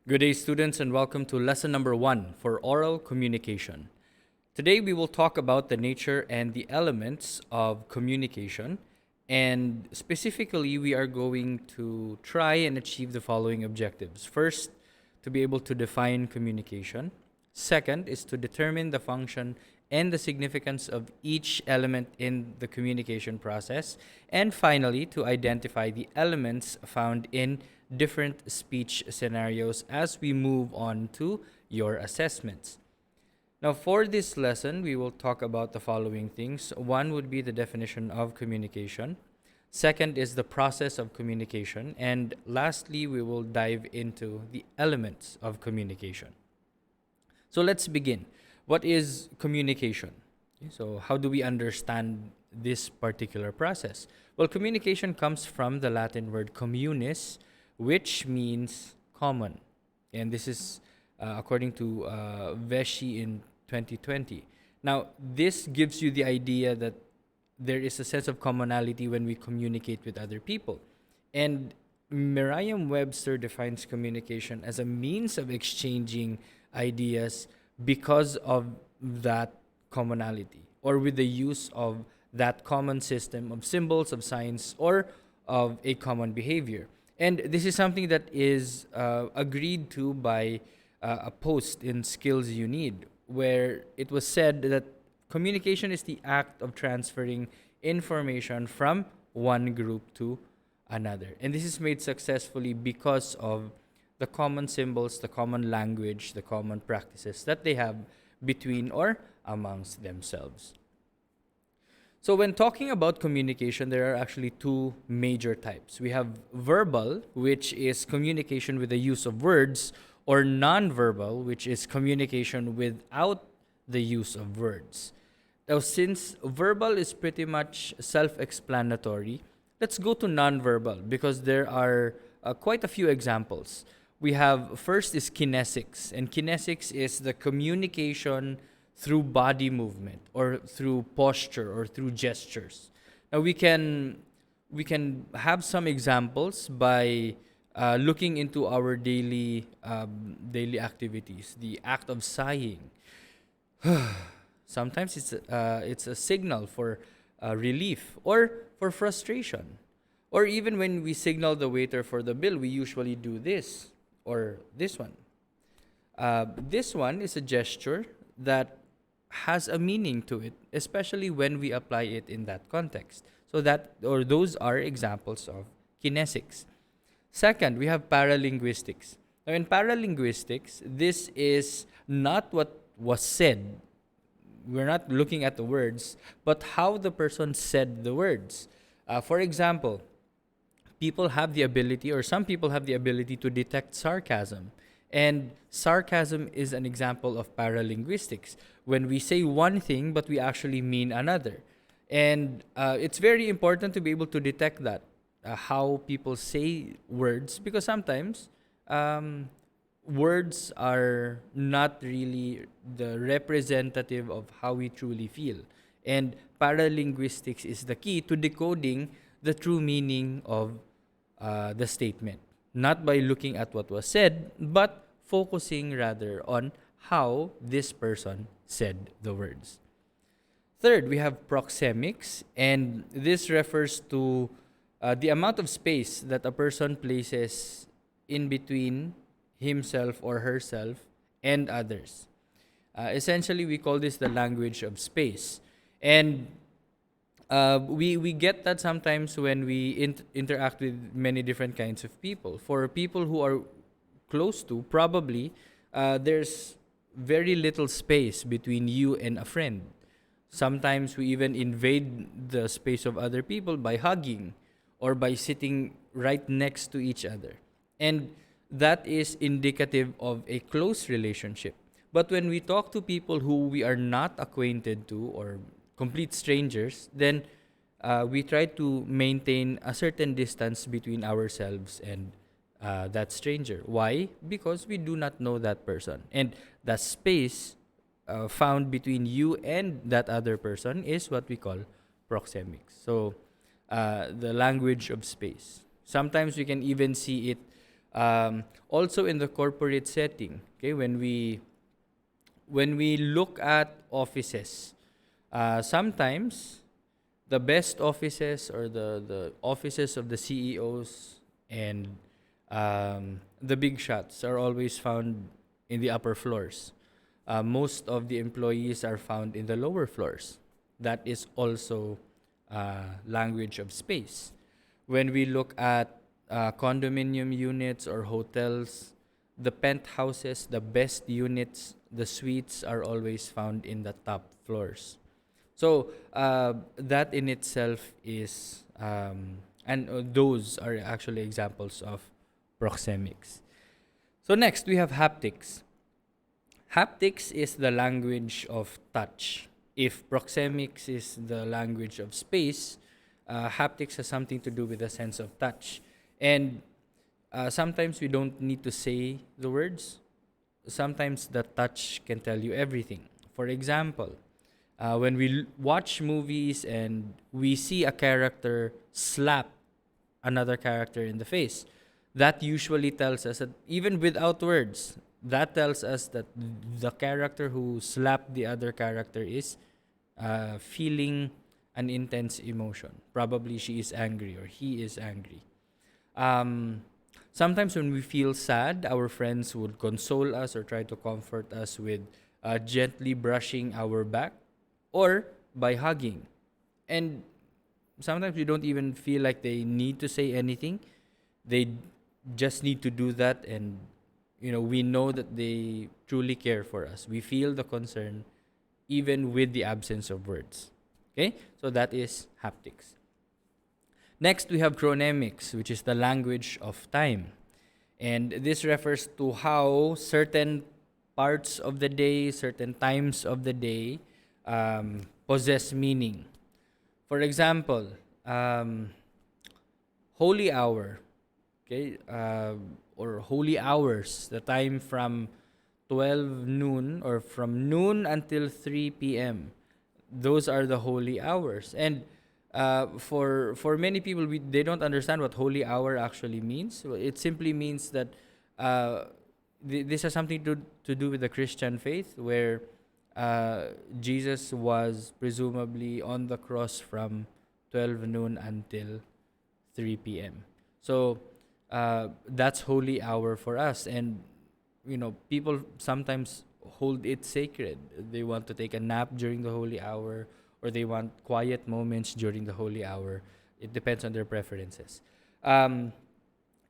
Good day, students, and welcome to lesson number 1 for oral communication. Today, we will talk about the nature and the elements of communication, and specifically, we are going to try and achieve the following objectives. First, to be able to define communication. Second, is to determine the function and the significance of each element in the communication process. And finally, to identify the elements found in different speech scenarios as we move on to your assessments. Now, for this lesson, we will talk about the following things. One would be the definition of communication. Second is the process of communication. And lastly, we will dive into the elements of communication. So let's begin. What is communication? So how do we understand this particular process? Well, communication comes from the Latin word communis, which means common. And this is according to Vesci in 2020. Now, this gives you the idea that there is a sense of commonality when we communicate with other people. And Merriam-Webster defines communication as a means of exchanging ideas because of that commonality, or with the use of that common system of symbols, of signs, or of a common behavior. And this is something that is agreed to by a post in Skills You Need, where it was said that communication is the act of transferring information from one group to another. And this is made successfully because of the common symbols, the common language, the common practices that they have between or amongst themselves. So when talking about communication, there are actually two major types. We have verbal, which is communication with the use of words, or non-verbal, which is communication without the use of words. Now, since verbal is pretty much self-explanatory, let's go to non-verbal because there are quite a few examples. We have, first is kinesics, and kinesics is the communication through body movement or through posture or through gestures. Now we can have some examples by looking into our daily activities. The act of sighing. Sometimes it's a signal for relief or for frustration. Or even when we signal the waiter for the bill, we usually do this or this one. This one is a gesture that has a meaning to it, especially when we apply it in that context. So those are examples of kinesics. Second, we have paralinguistics. Now in paralinguistics, this is not what was said. We're not looking at the words, but how the person said the words. For example, some people have the ability to detect sarcasm. And sarcasm is an example of paralinguistics, when we say one thing but we actually mean another. And it's very important to be able to detect that, how people say words, because sometimes words are not really the representative of how we truly feel. And paralinguistics is the key to decoding the true meaning of the statement. Not by looking at what was said, but focusing rather on how this person said the words. Third, we have proxemics, and this refers to the amount of space that a person places in between himself or herself and others. Essentially, we call this the language of space. And we get that sometimes when we interact with many different kinds of people. For people who are close to, probably there's very little space between you and a friend. Sometimes we even invade the space of other people by hugging or by sitting right next to each other. And that is indicative of a close relationship. But when we talk to people who we are not acquainted to or complete strangers, then we try to maintain a certain distance between ourselves and that stranger. Why? Because we do not know that person. And the space found between you and that other person is what we call proxemics. So, the language of space. Sometimes we can even see it Also in the corporate setting, okay, when we look at offices, sometimes the best offices or the offices of the CEOs and the big shots are always found in the upper floors. Most of the employees are found in the lower floors. That is also language of space. When we look at condominium units or hotels, the penthouses, the best units, the suites are always found in the top floors. So that in itself is, and those are actually examples of proxemics. So next we have haptics. Haptics is the language of touch. If proxemics is the language of space, haptics has something to do with the sense of touch. And sometimes we don't need to say the words. Sometimes the touch can tell you everything. For example, when we watch movies and we see a character slap another character in the face, that usually tells us that even without words, that tells us that the character who slapped the other character is feeling an intense emotion. Probably she is angry or he is angry. Um, Sometimes when we feel sad, our friends would console us or try to comfort us with gently brushing our back or by hugging. And sometimes we don't even feel like they need to say anything. They just need to do that, and we know that they truly care for us. We feel the concern even with the absence of words. Okay? So that is haptics. Next, we have chronemics, which is the language of time. And this refers to how certain parts of the day, certain times of the day possess meaning. For example, holy hour, okay, or holy hours, the time from 12 noon or from noon until 3 p.m. Those are the holy hours. And for many people, they don't understand what holy hour actually means. Well, it simply means that this has something to do with the Christian faith, where Jesus was presumably on the cross from 12 noon until 3 p.m. So that's holy hour for us. And people sometimes hold it sacred. They want to take a nap during the holy hour, or they want quiet moments during the holy hour. It depends on their preferences. And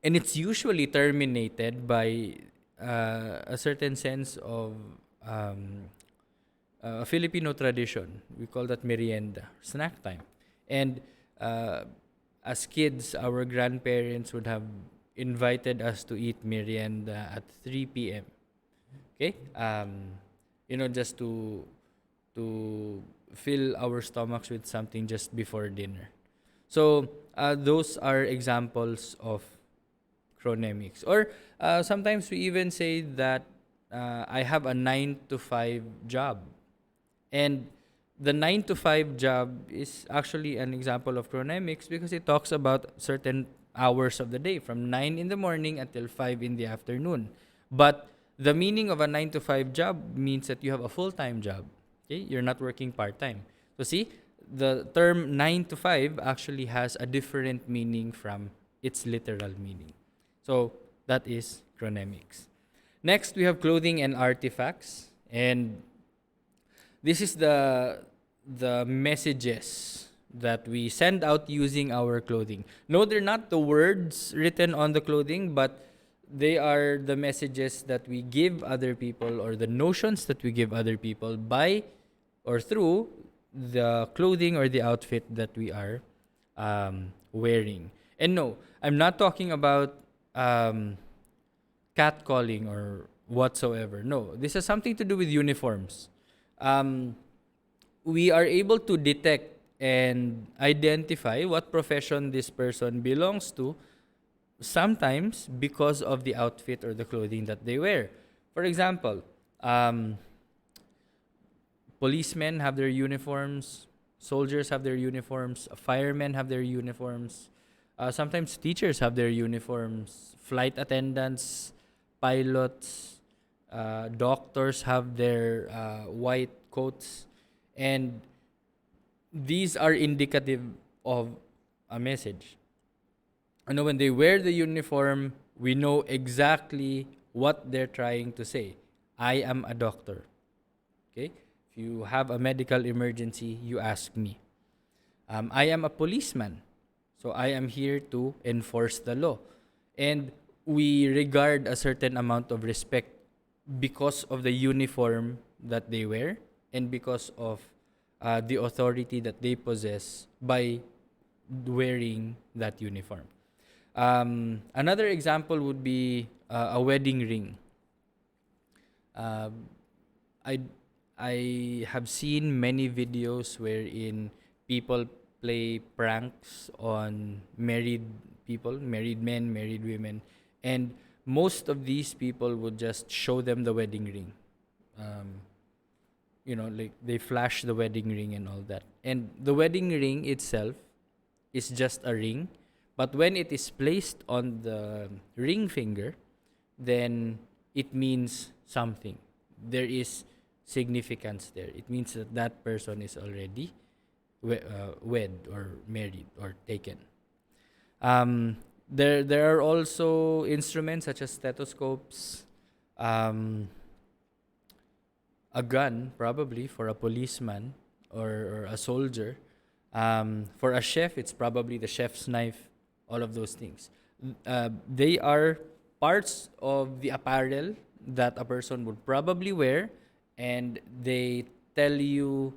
it's usually terminated by a certain sense of a Filipino tradition. We call that merienda, snack time. And as kids, our grandparents would have invited us to eat merienda at 3 p.m. Okay? Just to fill our stomachs with something just before dinner. So those are examples of chronemics. Or sometimes we even say that I have a 9 to 5 job. And the 9 to 5 job is actually an example of chronemics because it talks about certain hours of the day from 9 in the morning until 5 in the afternoon. But the meaning of a 9 to 5 job means that you have a full-time job. Okay? You're not working part-time. So see, the term 9 to 5 actually has a different meaning from its literal meaning. So that is chronemics. Next, we have clothing and artifacts. And this is the messages that we send out using our clothing. No, they're not the words written on the clothing, but they are the messages that we give other people, or the notions that we give other people by or through the clothing or the outfit that we are wearing. And no, I'm not talking about catcalling or whatsoever. No, this has something to do with uniforms. We are able to detect and identify what profession this person belongs to, sometimes because of the outfit or the clothing that they wear. For example, policemen have their uniforms, soldiers have their uniforms, firemen have their uniforms, Sometimes teachers have their uniforms, flight attendants, pilots, doctors have their white coats, and these are indicative of a message. When they wear the uniform, we know exactly what they're trying to say. I am a doctor. Okay? If you have a medical emergency, you ask me. I am a policeman. So I am here to enforce the law. And we regard a certain amount of respect because of the uniform that they wear and because of the authority that they possess by wearing that uniform. Another example would be a wedding ring. I I have seen many videos wherein people play pranks on married people, married men, married women, and most of these people would just show them the wedding ring. Um, like they flash the wedding ring and all that. And the wedding ring itself is just a ring, but when it is placed on the ring finger, then it means something. There is significance there. It means that that person is already wed or married or taken. There are also instruments such as stethoscopes, um, a gun probably for a policeman or a soldier. For a chef, it's probably the chef's knife. All of those things. They are parts of the apparel that a person would probably wear, and they tell you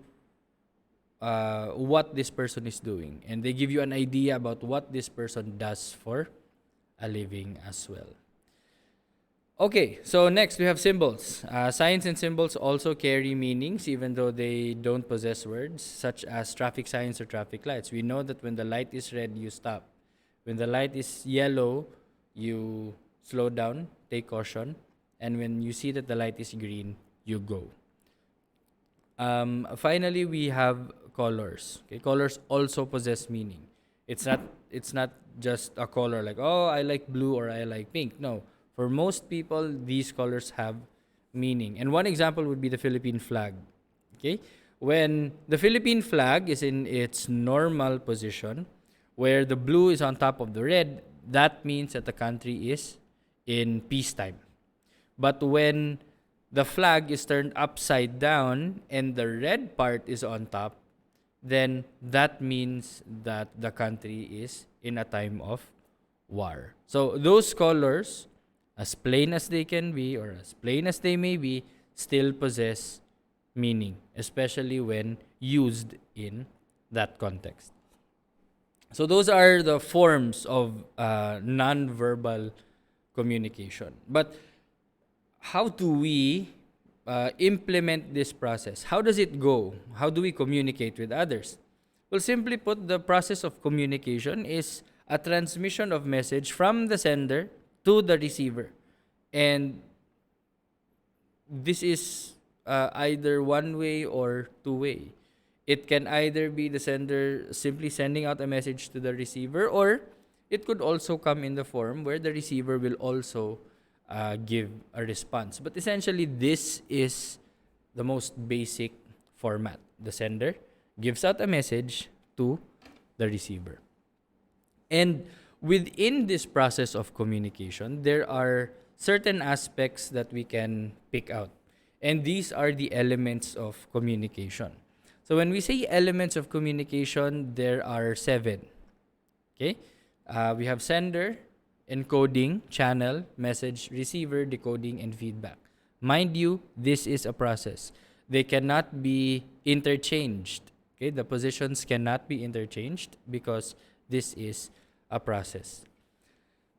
what this person is doing, and they give you an idea about what this person does for a living as well. Okay, so next we have symbols. Signs and symbols also carry meanings even though they don't possess words, such as traffic signs or traffic lights. We know that when the light is red, you stop. When the light is yellow, you slow down, take caution, and when you see that the light is green, you go. Finally, we have colors. Okay, colors also possess meaning. It's not just a color like, oh, I like blue or I like pink. No, for most people, these colors have meaning. And one example would be the Philippine flag. Okay, when the Philippine flag is in its normal position, where the blue is on top of the red, that means that the country is in peacetime. But when the flag is turned upside down and the red part is on top, then that means that the country is in a time of war. So those colors, as plain as they can be or as plain as they may be, still possess meaning, especially when used in that context. So those are the forms of non-verbal communication. But how do we implement this process? How does it go? How do we communicate with others? Well, simply put, the process of communication is a transmission of message from the sender to the receiver. And this is either one way or two way. It can either be the sender simply sending out a message to the receiver, or it could also come in the form where the receiver will also give a response. But essentially, this is the most basic format. The sender gives out a message to the receiver. And within this process of communication, there are certain aspects that we can pick out. And these are the elements of communication. So when we say elements of communication, there are 7. Okay? We have sender, encoding, channel, message, receiver, decoding, and feedback. Mind you, this is a process. They cannot be interchanged. Okay? The positions cannot be interchanged because this is a process.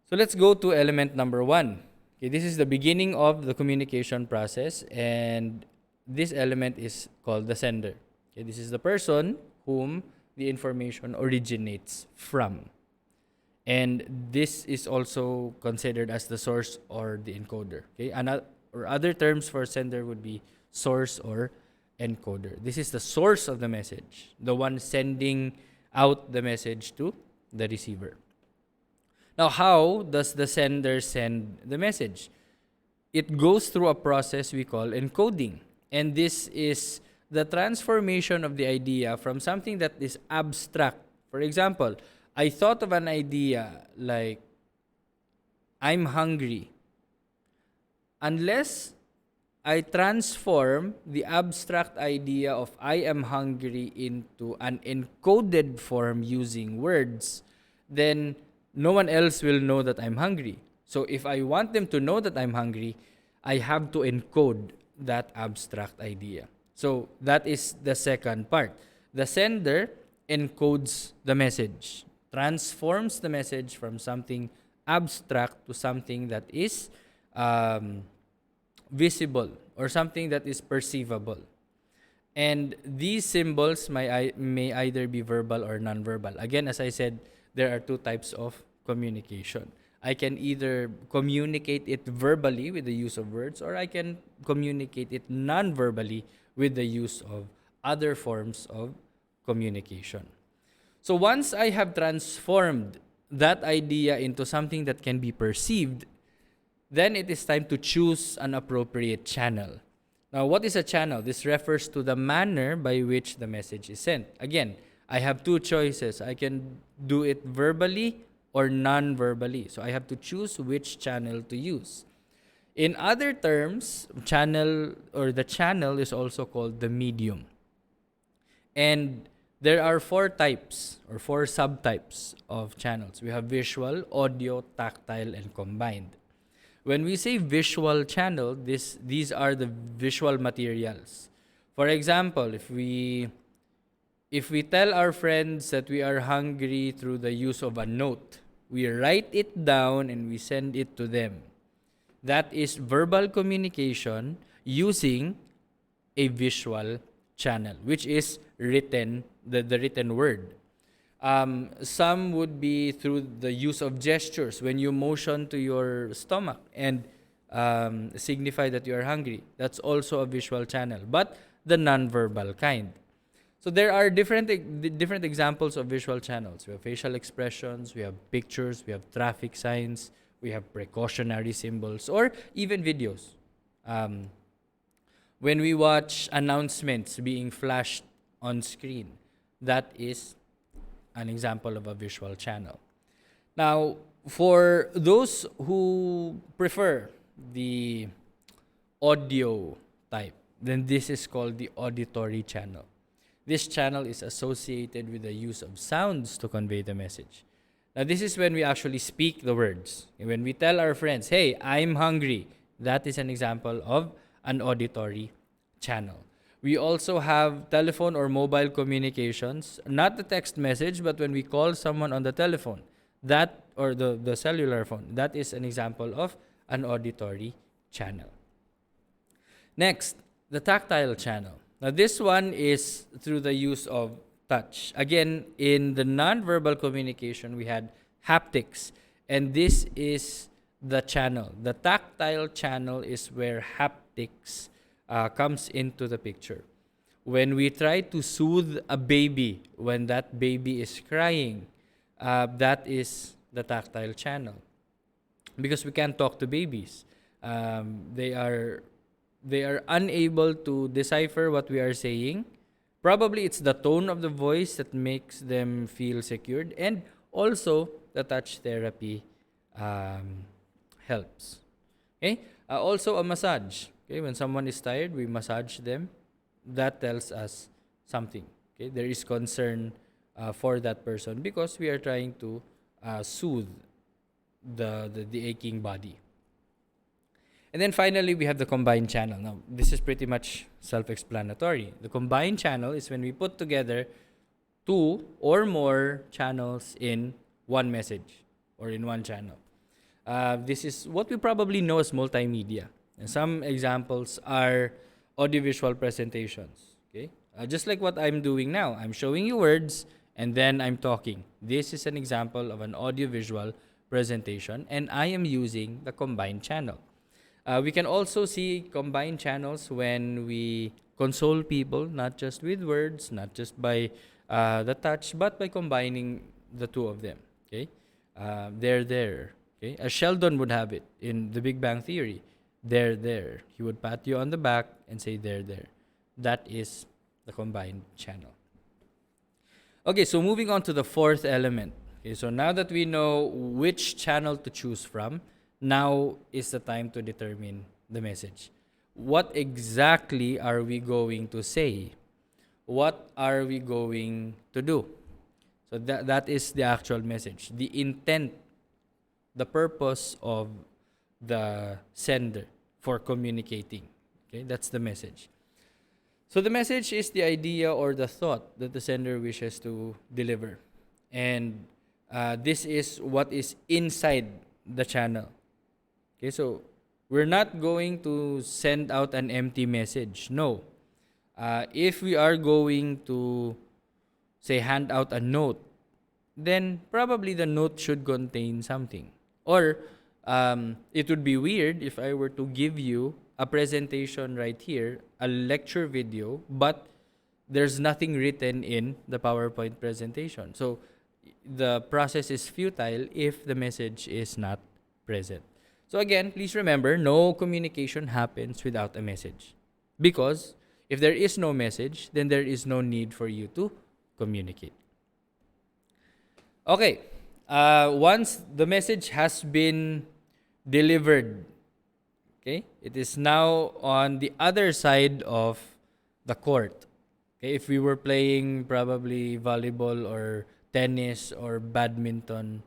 So let's go to element number 1. Okay, this is the beginning of the communication process, and this element is called the sender. Okay, this is the person whom the information originates from. And this is also considered as the source or the encoder. Okay, or other terms for sender would be source or encoder. This is the source of the message, the one sending out the message to the receiver. Now, how does the sender send the message? It goes through a process we call encoding. And this is the transformation of the idea from something that is abstract. For example, I thought of an idea like, I'm hungry. Unless I transform the abstract idea of I am hungry into an encoded form using words, then no one else will know that I'm hungry. So if I want them to know that I'm hungry, I have to encode that abstract idea. So that is the second part. The sender encodes the message, transforms the message from something abstract to something that is visible or something that is perceivable. And these symbols may either be verbal or non-verbal. Again, as I said, there are two types of communication. I can either communicate it verbally with the use of words, or I can communicate it non-verbally with the use of other forms of communication. So once I have transformed that idea into something that can be perceived, then it is time to choose an appropriate channel. Now, what is a channel? This refers to the manner by which the message is sent. Again, I have two choices. I can do it verbally or non-verbally. So I have to choose which channel to use. In other terms, channel or the channel is also called the medium. And there are four types or four subtypes of channels. We have visual, audio, tactile, and combined. When we say visual channel, these are the visual materials. For example, if we tell our friends that we are hungry through the use of a note, we write it down and we send it to them. That is verbal communication using a visual channel, which is written, the written word. Some would be through the use of gestures. When you motion to your stomach and signify that you are hungry, that's also a visual channel, but the non-verbal kind. So there are different examples of visual channels. We have facial expressions, we have pictures, we have traffic signs, we have precautionary symbols, or even videos. When we watch announcements being flashed on screen, that is an example of a visual channel. Now, for those who prefer the audio type, then this is called the auditory channel. This channel is associated with the use of sounds to convey the message. Now, this is when we actually speak the words. When we tell our friends, hey, I'm hungry, that is an example of an auditory channel. We also have telephone or mobile communications, not the text message, but when we call someone on the telephone, that or the cellular phone, that is an example of an auditory channel. Next, the tactile channel. Now, this one is through the use of touch. Again, in the non-verbal communication, we had haptics, and this is the channel. The tactile channel is where haptics comes into the picture. When we try to soothe a baby when that baby is crying, that is the tactile channel. Because we can't talk to babies. They are unable to decipher what we are saying. Probably it's the tone of the voice that makes them feel secured, and also the touch therapy helps. Okay? Also a massage. Okay, when someone is tired, we massage them. That tells us something. Okay, there is concern for that person because we are trying to soothe the aching body. And then finally, we have the combined channel. Now, this is pretty much self-explanatory. The combined channel is when we put together two or more channels in one message or in one channel. This is what we probably know as multimedia. And some examples are audiovisual presentations. Okay, just like what I'm doing now. I'm showing you words and then I'm talking. This is an example of an audiovisual presentation, and I am using the combined channel. We can also see combined channels when we console people, not just with words, not just by the touch, but by combining the two of them. Okay, There, there. Okay, as Sheldon would have it in The Big Bang Theory. There, there. He would pat you on the back and say, there, there. That is the combined channel. Okay, so moving on to the fourth element. Okay, so now that we know which channel to choose from, now is the time to determine the message. What exactly are we going to say? What are we going to do? So that is the actual message. The intent, the purpose of the sender for communicating. Okay, that's the message. So the message is the idea or the thought that the sender wishes to deliver. And this is what is inside the channel. Okay, so we're not going to send out an empty message. No. If we are going to, say, hand out a note, then probably the note should contain something. Or it would be weird if I were to give you a presentation right here, a lecture video, but there's nothing written in the PowerPoint presentation. So the process is futile if the message is not present. So again, please remember, no communication happens without a message. Because if there is no message, then there is no need for you to communicate. Okay, once the message has been delivered, okay, it is now on the other side of the court. Okay, if we were playing probably volleyball or tennis or badminton,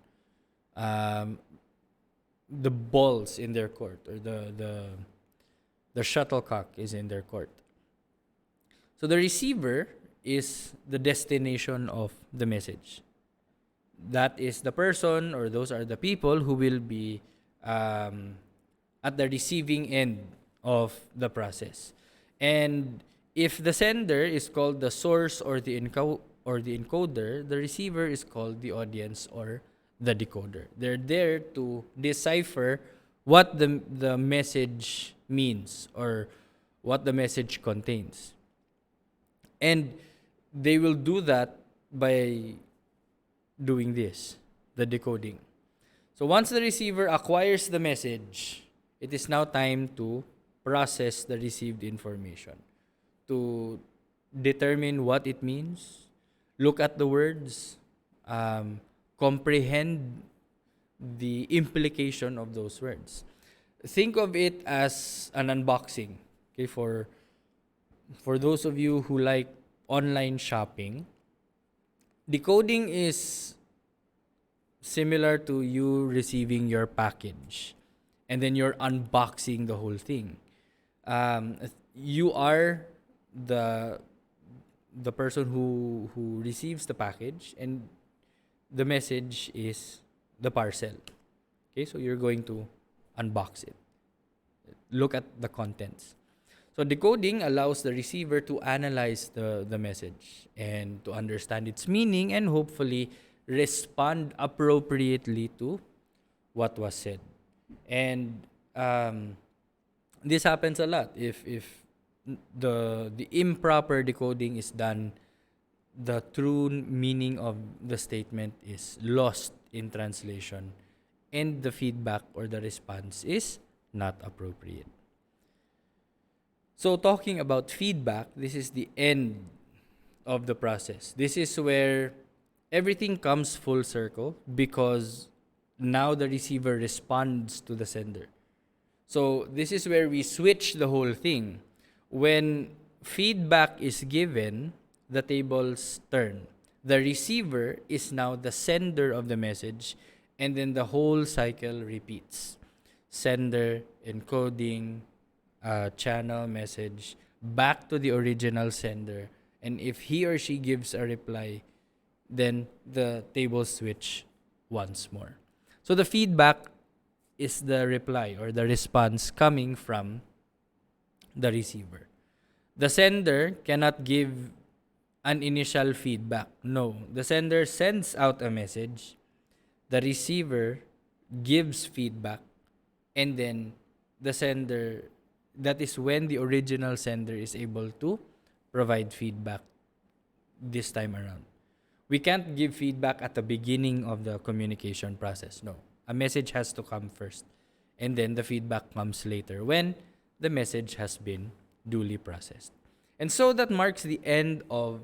the ball's in their court, or the shuttlecock is in their court. So the receiver is the destination of the message. That is the person, or those are the people who will be at the receiving end of the process. And if the sender is called the source or the encoder, the receiver is called the audience or the decoder. They're there to decipher what the message means or what the message contains. And they will do that by doing this, the decoding. So once the receiver acquires the message, it is now time to process the received information, to determine what it means, look at the words, comprehend the implication of those words. Think of it as an unboxing. Okay, for those of you who like online shopping, decoding is similar to you receiving your package and then you're unboxing the whole thing. You are the person who receives the package, and the message is the parcel. Okay, so you're going to unbox it. Look at the contents. So decoding allows the receiver to analyze the message and to understand its meaning and hopefully respond appropriately to what was said. And this happens a lot. If the improper decoding is done, the true meaning of the statement is lost in translation, and the feedback or the response is not appropriate. So talking about feedback, this is the end of the process. This is where everything comes full circle because now the receiver responds to the sender. So this is where we switch the whole thing. When feedback is given, the tables turn. The receiver is now the sender of the message, and then the whole cycle repeats. Sender, encoding, channel, message, back to the original sender. And if he or she gives a reply, then the tables switch once more. So the feedback is the reply or the response coming from the receiver. The sender cannot give an initial feedback. No, the sender sends out a message, the receiver gives feedback, and then the sender, that is when the original sender is able to provide feedback this time around. We can't give feedback at the beginning of the communication process. No. A message has to come first. And then the feedback comes later when the message has been duly processed. And so that marks the end of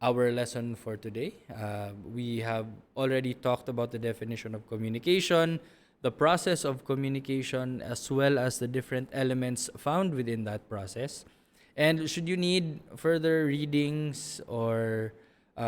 our lesson for today. We have already talked about the definition of communication, the process of communication, as well as the different elements found within that process. And should you need further readings or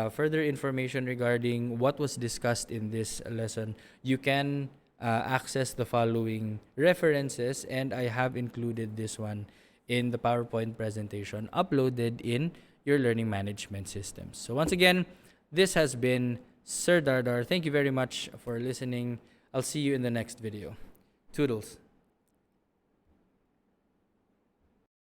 further information regarding what was discussed in this lesson, you can access the following references, and I have included this one in the PowerPoint presentation uploaded in your learning management systems. So once again, this has been Sir Dardar. Thank you very much for listening. I'll see you in the next video. Toodles.